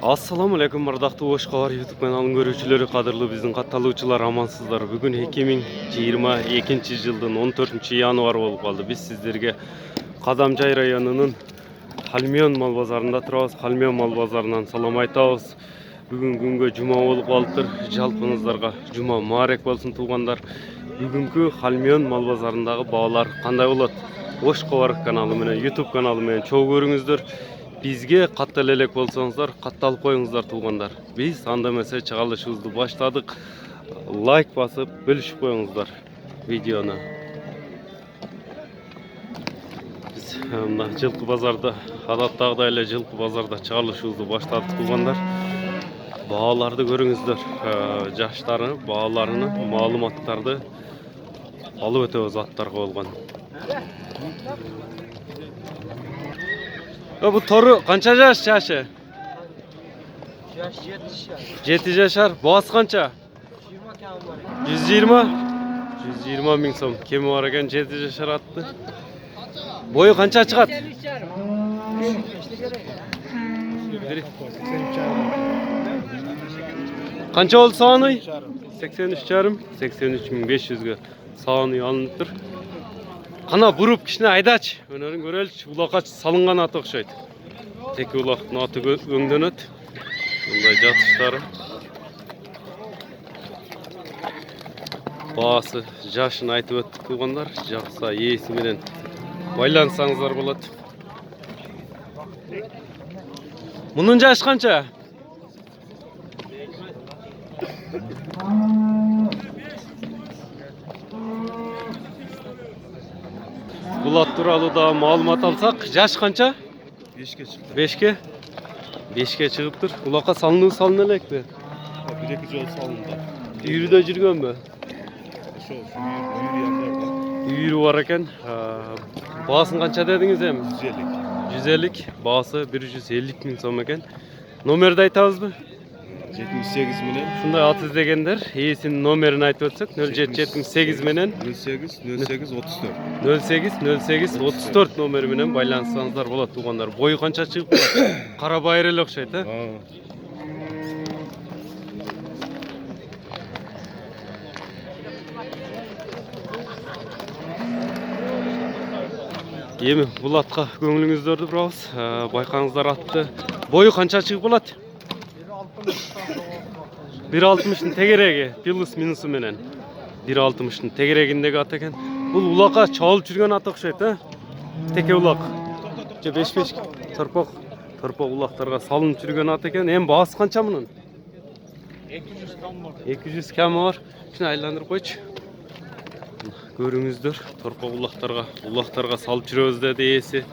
Assalamu alaikum ардактуу Ош Кабар YouTube каналынын көрүүчүлөрү, кадырлуу биздин катталуучулар, амансыздар. Бүгүн 2022 жылдын 14 январ болуп калды. Биз сиздерге Кадамжай районунун Халмион мал базарында турабыз. Халмион мал базарынан салам айтабыз. Бүгүн күнгө жума болуп калыптыр. Жалпыңыздарга жума маарек болсун туугандар. Бүгүнкү Халмион мал базарындагы баалар кандай болот? Ош Кабар каналы менен YouTube каналы менен чогуу көрүңүздөр. Bizge katta lelek bolsanızlar, kattalıp koyunuzlar tuğanlar. Biz anda mesela çağrılışımızı başladık. Like basıp bölüşüp koyunuzlar videonu. Biz Жылкы Bazarda, adattağdayla Жылкы Bazarda çağrılışımızı başladık tuğanlar. Bağalarda görünüzler. Jaşları, bağalarını, malumatları alıp ötөбүз аттарга болгон. Bu toru kança yaş yaşı? Yaş 7 yaşar. Boğaz kança? 120. 120 bin som. Kemi var eken 7 yaşar attı. Boyu kança çıkat? Kança oldu sağını? 83 yarım. 83.500'ge sağını alınıptır. Kana burup kişine aydaç. Önörün göreliç. Ulakaç salıngan atı okşaydı. Teki ulaqtın atı öngden öt. Bunday jatışları. Baası yaşını aytıp öttük tuğanlar. Jaksa iyisi menen baylansanızlar bolat. Bunun jaşı kança? Bulat turalı da malumat alsak, yaş kança? 5'ke çıktı. 5'ke? 5'ke çıkıptır. Ulaka salını elek mi? Bir iki yol salındı. Yürüde жүргөн mü? Şu yanlarda. Yürü var eken. Bağısın kança dediniz hem? 150. 150'lik. Bağısı 150 bin som eken. Nomeri de aytabız mı? 78 menen. Şunday at izlegenler. İyisinin nomerini aytıp ötsek. 0778 menen. 08 08 34. 08 08 34 nomeri menen baylansanızlar bolat tuğanlar. Boyu kança çıkıp kara bayır okşaydı. Ha. Emi bulatqa көңіліңіздерді бұрауыз. Байқаңыздар атты. Бойы қанша шығып болады? 1.60'ın tegereği, plus minusu menen. 1.60'ın tegereğindeki at eken. Бұл улақа чалып жүрген ат окшойт, Теке улақ. 5-5 тырпақ улақтарға салынып жүрген ат екен. Эми баасы қанша мұның? 200 кәмі бар. Шыны айландырып қойшы. Көріңіздер, торпақ улақтарға салып жүрөбүз деді иесі.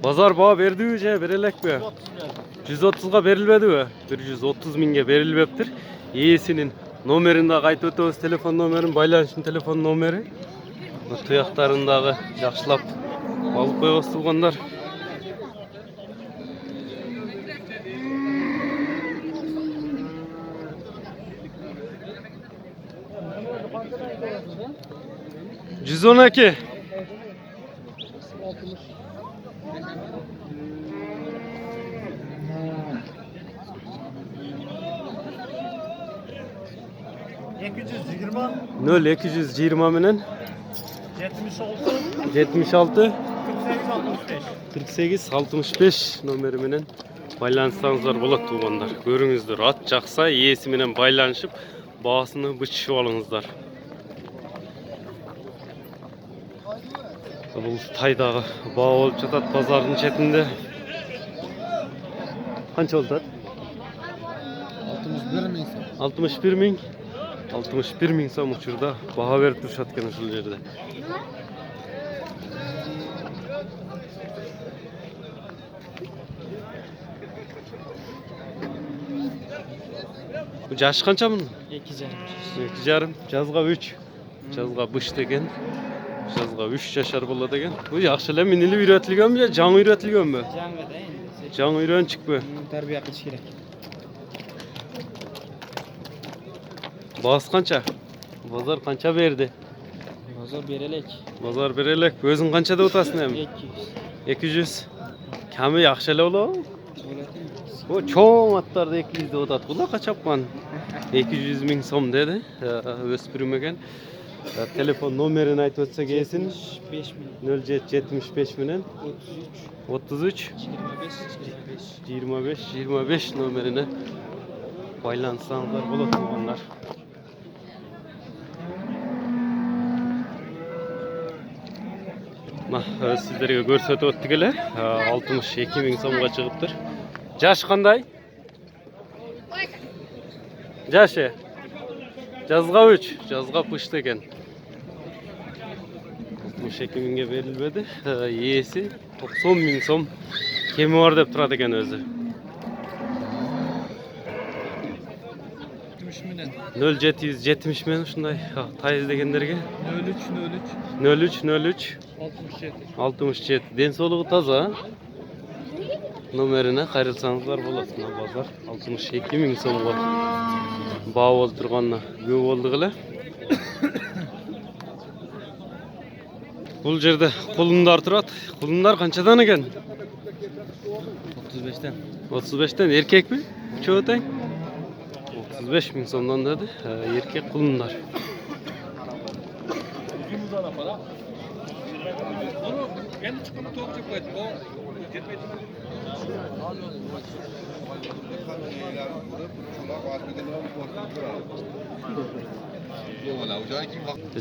Bazar bağı verdi mi же, berelek mi? 130'ga verilmedi mi? 130 minge verilmeptir. İyisinin nomerini de kayıt ötөбүз, telefon nomerin, baylanışın telefon nomeri. Tuyaklarındağı жақшылап alıp koyuyoruz tuğanlar. Cüzonaki. Nöl 220 menen 76 48 65 nomeri menen baylansanızlar bolat tuğanlar. Görüңүздөр, at жақса иесі менен байланышып баасыны бычышып алыңыздар. Бұл тайдағы баа болуп жатат базардын четинде. Канча болот? 61 миң. 61 миң сом учурда баа берип турушат экен ушул жерде. Bu жашы канча мунун? 2,5. Жазга 3. Жазга быш деген. Жазга 3 жашар болот экен. Bu жакшы эле минилип үйрөтүлгөнбү же жаңы үйрөтүлгөнбү? Жаңы да энди. Жаңы үйрөнчүкпү? Тарбия кылыш керек. Baası kança? Bazar kança verdi? Bozor berelek. Bozor berelek. Özün kançada otasın hem? 200. 200. Kami yaxşı ele ola? Olatın. O çoğun atlarda 200 de otat. Kula kaçapman? 200 min som dedi. Öspürmegen. Telefon numarini ayıp ötse gelsin. 5 milyon. 0775 minen 33. 33 25. 25 numarine baylansanlar болады onlar. Sizlerge көрсөтүп өттүк эле 62 миң сомго чыгыптыр. Жаш кандай? Жашы? Жазга 3, жазга пышты экен. 62 миңге берилбеди. Ээси 90 миң сом кеми бар деп турат экен өзү. 0770 мен ушундай тай издегендерге 03 67 ден соолугу таза. Номерине кайрылсаңыздар болот. Мына базар 62 миң сомго баа болуп турганына көп болдук эле. Бул жерде кулундар турат. Кулундар канчадан экен? 35'ten. 35'ten erkek mi? Çoğu teң? 35 миң сомдон dedi. Erkek kulunlar.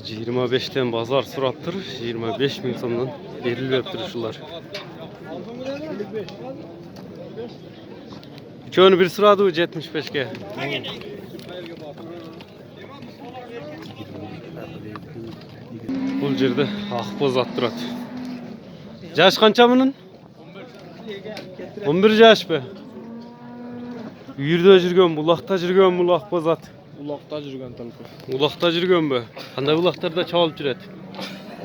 Şey 25'ten bazar surattır. 25 миң сомдон берилип турушулар. Çoğunu bir sırada 75'ke. Бұл жерде ақбоз ат тұрат. Жаш қанша мұның? 11 жаш бе? Үйірде жүрген, бұлақта жүрген бұл ақбоз ат. Ulakta жүрген талпы. Бұлақта жүрген бе? Қандай бұлақтарда чабылып жүреді?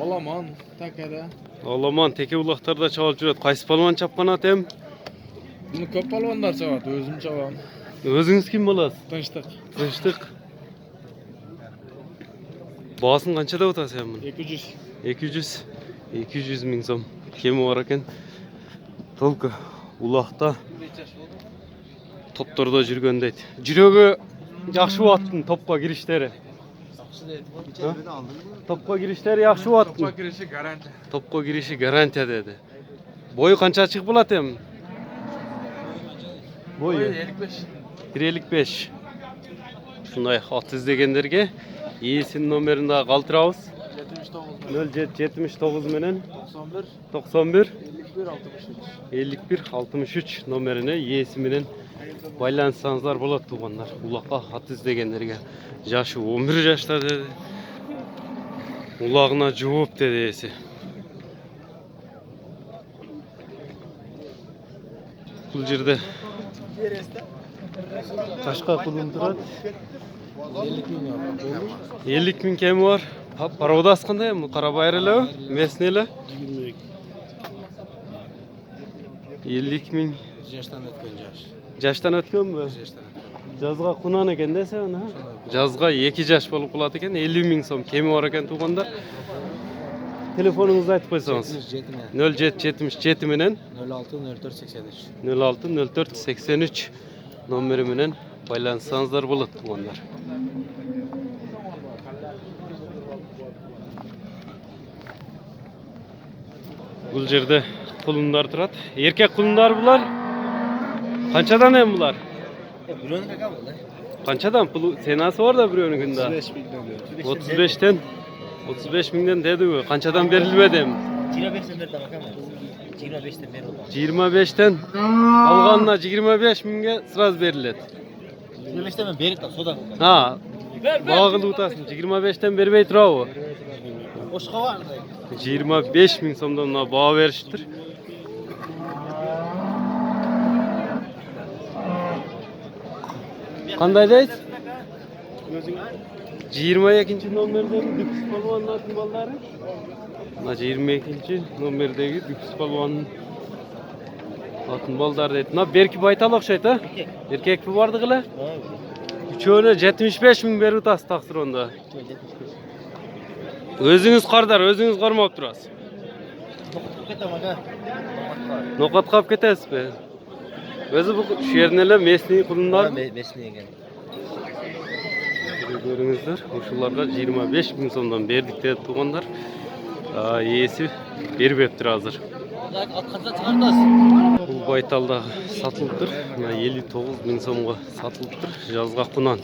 Аламан, такада. Аламан, теке бұлақтарда чабылып жүреді. Қайсы палуан чапқан ат ем? Bunu көп палуандар чабат, өзім чабам. Өзіңіз кім боласыз? Тыныштық. Тыныштық. Бағасын қаншада отасы ем мұны? 200. 200 миң сом кеми бар екен. Толқы улақта топторда жүрген дейді. Жүрегі жақшы аттың топқа кіріштері. Топқа кіріштері жақшы аттың. Топқа кіріші гарантия деді. Бойы қанша шығып болады ем? Бойы 1.55. Şunday at izlегендерге иесinin номерін daha қалтырауыз. 0779 менен 91 51 63 номерine иесі менен байланысаңыздар болады туғандар. Улаққа ат іздегендерге. Жашы 11 жашта деді. Улағына жауап деді иесі. Бұл жерде қашқа құлын тұрады. 50 миң кеми бар. Пародас қандай? Қарабайрылы, меснелі. 50 миң. Жаштан өткен бі? Жазға құнан екен десе оны. Жазға 2 жаш болып құлады екен. 50 миң сом кеми бар екен туғандар. Telefonunuzu айтып қойсаңыз. 0777 менен 06 04 83 номері менен байланысаңыздар болады туғандар. Бұл жерде құлындар тұрады. Еркек құлындар бұлар. Қаншадан ем бұлар? Қаншадан? Сенасы бар да біреуінің күнді. 35'ten 35 миңден деді ғой. Қаншадан берілбеді ем? 25'ten алғанына 25 миңге сразу беріледі. 25'ten ben berip de soda. Ha, bağlı utasın. 25'ten bermey turağı. Oşka var mı? 25 ming somdan ona bağ veriştir. Kandaydayız? 22. nomerdeki Düküs Palvan'ın atın balları. 22. nomerdeki Düküs Palvan'ın atın balları dedi. Berki baytal okşayt ha? Erkek mi vardı gıla? Üçüne 75 ming beri utası taktır onda. Özünüz qarдар, özünüz qarmap turasız. Ketaman ha. Noqat qap ketesizmi? Özü bu şu yerden ele mesni qulunlar mı? Mesne ekan. Görüңүздөр, ушуларга 25 000 сомдон бердик деп тургандар. Ээси бербептир азыр. Qancha chiqardasiz? Бул байталда сатылыптыр. 59 000 сомго сатылыптыр. Жазга кунан.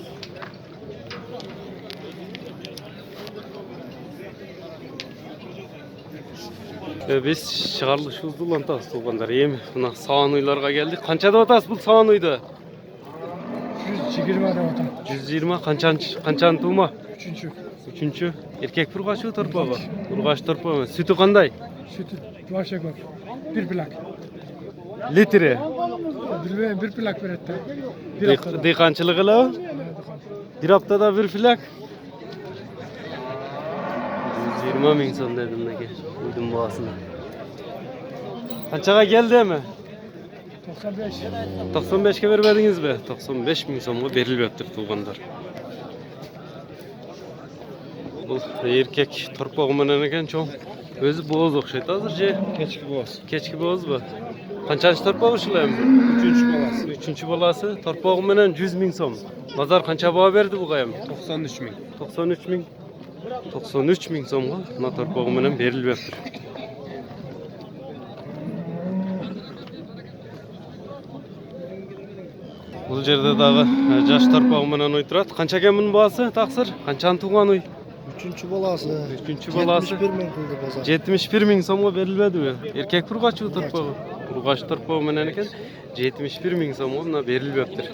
Biz чыгарылышыбызды улантабыз туугандар. Эми мына саан уйларга келдик. Канча деп атасыз бул саан уйду? 120 деп атам. 120 канчаны туума? 3-чү. Үчүнчү. Эркек бургачы торпобу? Бургач торпобу. Сүтү кандай? Sütü başa koy. Bir plak. Litri. Bir plak veretti. Bir haftada. Dıyqançılık ele. Bir haftada bir filak. 120 000 son dedim neke. Uydum boğasına. Kançaga geldi mi? 95. 95'e vermediniz mi? 95 000 songa berilmeptir tuğanlar. Bu erkek torpağım menen eken çoğun. Özü boğaz okşaydı hazırca. Keçki boğaz. Keçki boğaz bu. Kançançı torpağı uşulayım? 3. balası. 3. balası. Torpağım menen 100 000 son. Nazar kança bağa verdi bu kayam? 93 bin. 93 000. 93 000 somga mына torpağım menen berilmeptir. Бұл жерде дағы жаш торпағы менен ой турат. Канча экен мунун баасы таксыр? Канчаны туган ой? 3-cü balası. 3-cü balası. 71 min kıldı bazar. 71 000 somga berilmedimi? Erkek burgaçı torpağım. Burgaç torpağım menen eken 71 000 somga mына berilmeptir.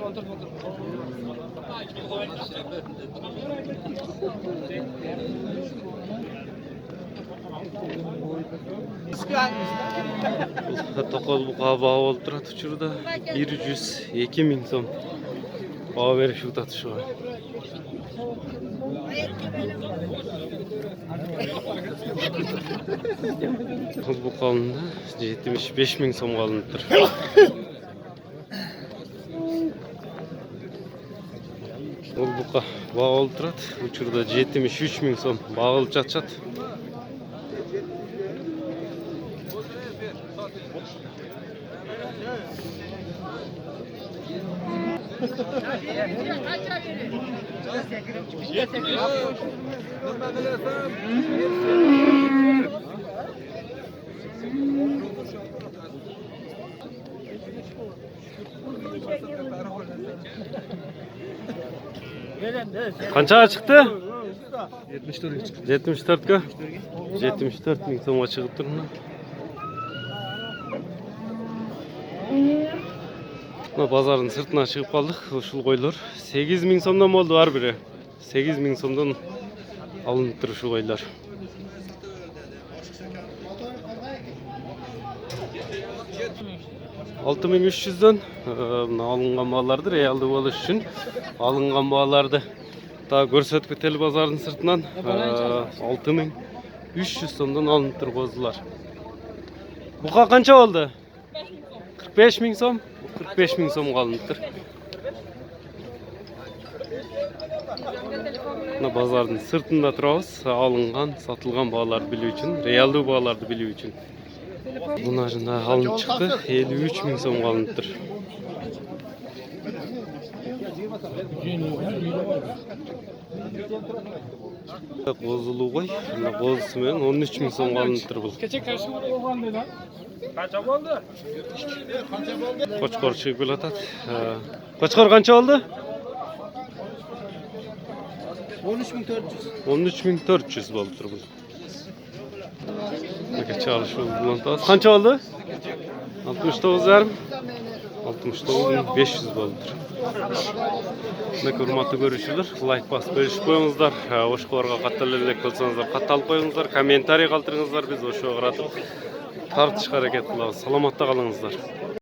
Tokol buqa bağı olup turat uçurda 102 000 som. Bağı veriş utatı şu an. Bu kalında 75 000 som kalınıdır. Ол buqa bağı olup turat uçurda 73 000 som. Bağı olup çat. Kançaga çıktı? 74 çıktı. 74 ga? 74 000 somga çıkıp turna. Bazarın sırtına çıkıp kaldık. Uşul koylar 8 000 somdan oldu var biri. 8 000 somdan alınıp durur şu koylar. $6300'den alıngan bağlardır. Realde oluş için alıngan bağlardı. Daha görsetip tel bazarın sırtından 6300 somdan alınıp durur kozdular. Buqa kança oldu? 45 000 som. 45 000 som alınıptır. Bazarın sırtında turabız. Alıngan, satılgan bağlar biliyor için, realde bağlarda biliyor için. Bunların da alınıp çıktı. 53 000 som alınıptır. Qozulu koy. Qozusu menen 13 000 som alınıptır bu. Kaça oldu? Qo'chqor chiqib kelatat. Qo'chqor qancha oldi? 13.400. 13.400 bo'lib turibdi. Aka çalışıyor bilan tas. Qancha oldi? 69,5. 69.500 bo'lib turibdi. Demek hurmatli görüşürler. Like basıp bölüşüp koyuңuzдар. Oşqorga qattal elek bolsanızlar, qattal koyuңuzдар, kommentariy qoldiringizlar. Biz oşoğa qaratıp tartışqa hareket qilamiz. Salamatda qalыңыздар.